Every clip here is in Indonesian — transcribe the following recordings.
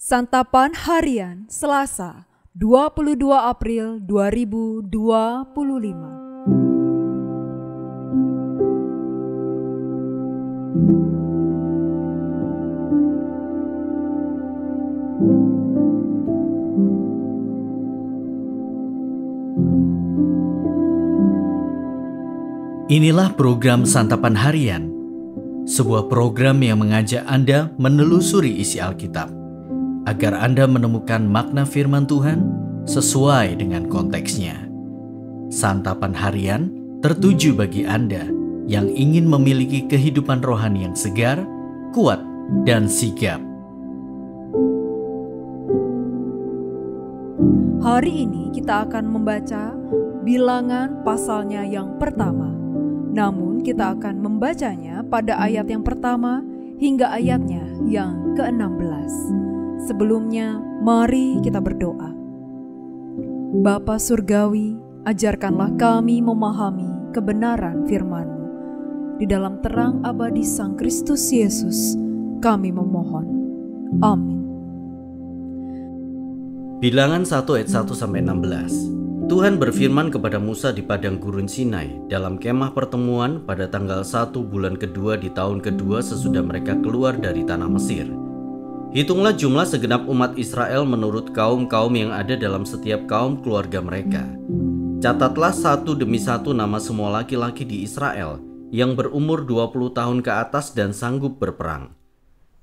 Santapan Harian Selasa 22 April 2025. Inilah program Santapan Harian, sebuah program yang mengajak Anda menelusuri isi Alkitab, agar Anda menemukan makna firman Tuhan sesuai dengan konteksnya. Santapan Harian tertuju bagi Anda yang ingin memiliki kehidupan rohani yang segar, kuat, dan sigap. Hari ini kita akan membaca Bilangan pasalnya yang pertama. Namun kita akan membacanya pada ayat yang pertama hingga ayatnya yang ke-16. Sebelumnya, mari kita berdoa. Bapa Surgawi, ajarkanlah kami memahami kebenaran firman-Mu. Di dalam terang abadi Sang Kristus Yesus, kami memohon. Amin. Bilangan 1 ayat 1-16. Tuhan berfirman kepada Musa di padang gurun Sinai dalam kemah pertemuan pada tanggal 1 bulan kedua di tahun kedua sesudah mereka keluar dari tanah Mesir. Hitunglah jumlah segenap umat Israel menurut kaum-kaum yang ada dalam setiap kaum keluarga mereka. Catatlah satu demi satu nama semua laki-laki di Israel yang berumur 20 tahun ke atas dan sanggup berperang.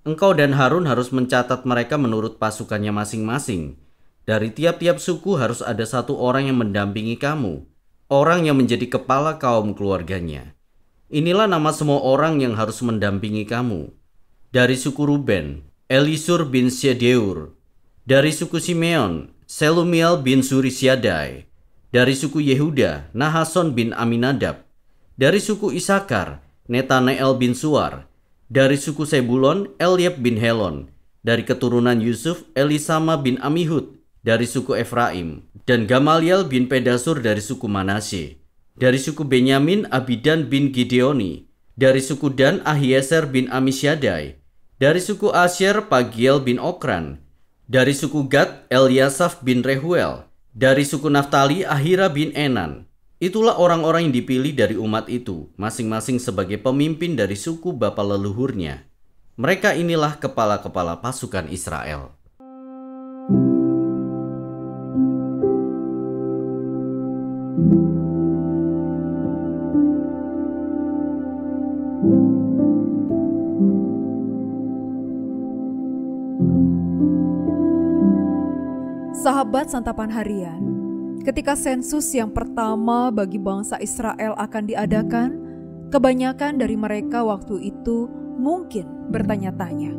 Engkau dan Harun harus mencatat mereka menurut pasukannya masing-masing. Dari tiap-tiap suku harus ada satu orang yang mendampingi kamu, orang yang menjadi kepala kaum keluarganya. Inilah nama semua orang yang harus mendampingi kamu. Dari suku Ruben, Elisur bin Syedeur. Dari suku Simeon, Selumiel bin Surisyadai. Dari suku Yehuda, Nahason bin Aminadab. Dari suku Isakar, Netaneel bin Suar. Dari suku Sebulon, Eliab bin Helon. Dari keturunan Yusuf, Elisama bin Amihud. Dari suku Efraim, dan Gamaliel bin Pedasur dari suku Manasye. Dari suku Benyamin, Abidan bin Gideoni. Dari suku Dan, Ahieser bin Amisyadai. Dari suku Asyer, Pagiel bin Okran. Dari suku Gad, Eliasaf bin Rehuel. Dari suku Naftali, Ahira bin Enan. Itulah orang-orang yang dipilih dari umat itu, masing-masing sebagai pemimpin dari suku bapa leluhurnya. Mereka inilah kepala-kepala pasukan Israel. Sahabat Santapan Harian, ketika sensus yang pertama bagi bangsa Israel akan diadakan, kebanyakan dari mereka waktu itu mungkin bertanya-tanya,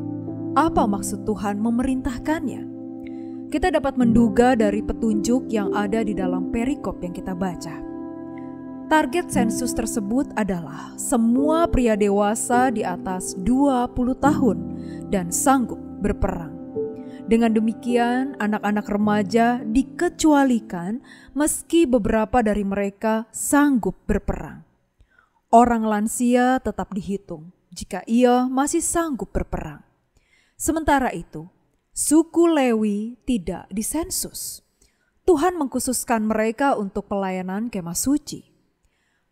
apa maksud Tuhan memerintahkannya? Kita dapat menduga dari petunjuk yang ada di dalam perikop yang kita baca. Target sensus tersebut adalah semua pria dewasa di atas 20 tahun dan sanggup berperang. Dengan demikian, anak-anak remaja dikecualikan meski beberapa dari mereka sanggup berperang. Orang lansia tetap dihitung jika ia masih sanggup berperang. Sementara itu, suku Lewi tidak disensus. Tuhan mengkhususkan mereka untuk pelayanan kemah suci.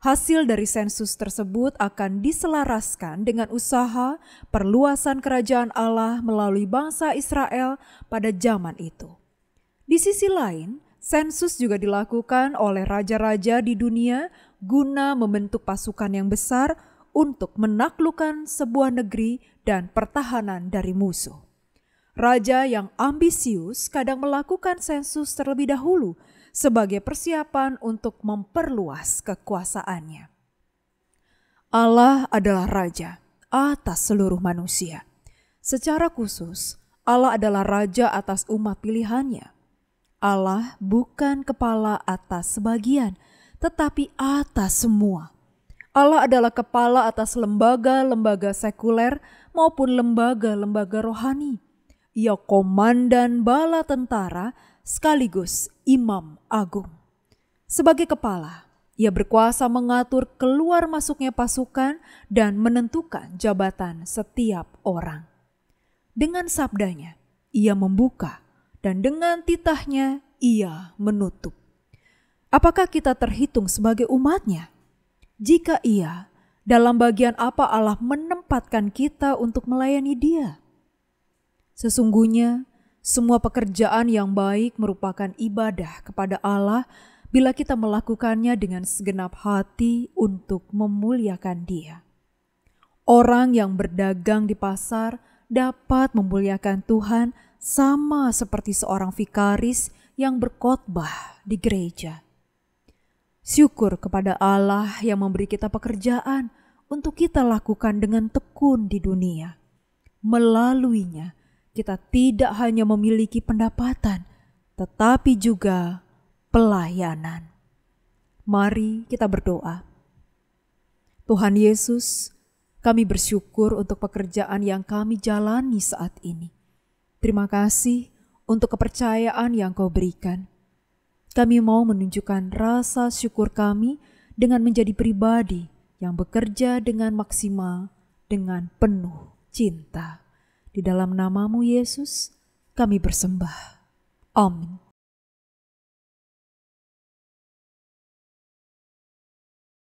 Hasil dari sensus tersebut akan diselaraskan dengan usaha perluasan kerajaan Allah melalui bangsa Israel pada zaman itu. Di sisi lain, sensus juga dilakukan oleh raja-raja di dunia guna membentuk pasukan yang besar untuk menaklukkan sebuah negeri dan pertahanan dari musuh. Raja yang ambisius kadang melakukan sensus terlebih dahulu sebagai persiapan untuk memperluas kekuasaannya. Allah adalah Raja atas seluruh manusia. Secara khusus, Allah adalah Raja atas umat pilihannya. Allah bukan kepala atas sebagian, tetapi atas semua. Allah adalah kepala atas lembaga-lembaga sekuler maupun lembaga-lembaga rohani. Ia komandan bala tentara sekaligus Imam Agung. Sebagai kepala, ia berkuasa mengatur keluar masuknya pasukan dan menentukan jabatan setiap orang. Dengan sabdanya, ia membuka, dan dengan titahnya ia menutup. Apakah kita terhitung sebagai umat-Nya? Jika iya, dalam bagian apa Allah menempatkan kita untuk melayani Dia? Sesungguhnya, semua pekerjaan yang baik merupakan ibadah kepada Allah bila kita melakukannya dengan segenap hati untuk memuliakan Dia. Orang yang berdagang di pasar dapat memuliakan Tuhan sama seperti seorang vikaris yang berkhotbah di gereja. Syukur kepada Allah yang memberi kita pekerjaan untuk kita lakukan dengan tekun di dunia. Melaluinya, kita tidak hanya memiliki pendapatan, tetapi juga pelayanan. Mari kita berdoa. Tuhan Yesus, kami bersyukur untuk pekerjaan yang kami jalani saat ini. Terima kasih untuk kepercayaan yang Kau berikan. Kami mau menunjukkan rasa syukur kami dengan menjadi pribadi yang bekerja dengan maksimal, dengan penuh cinta. Di dalam nama-Mu Yesus, kami bersembah. Amin.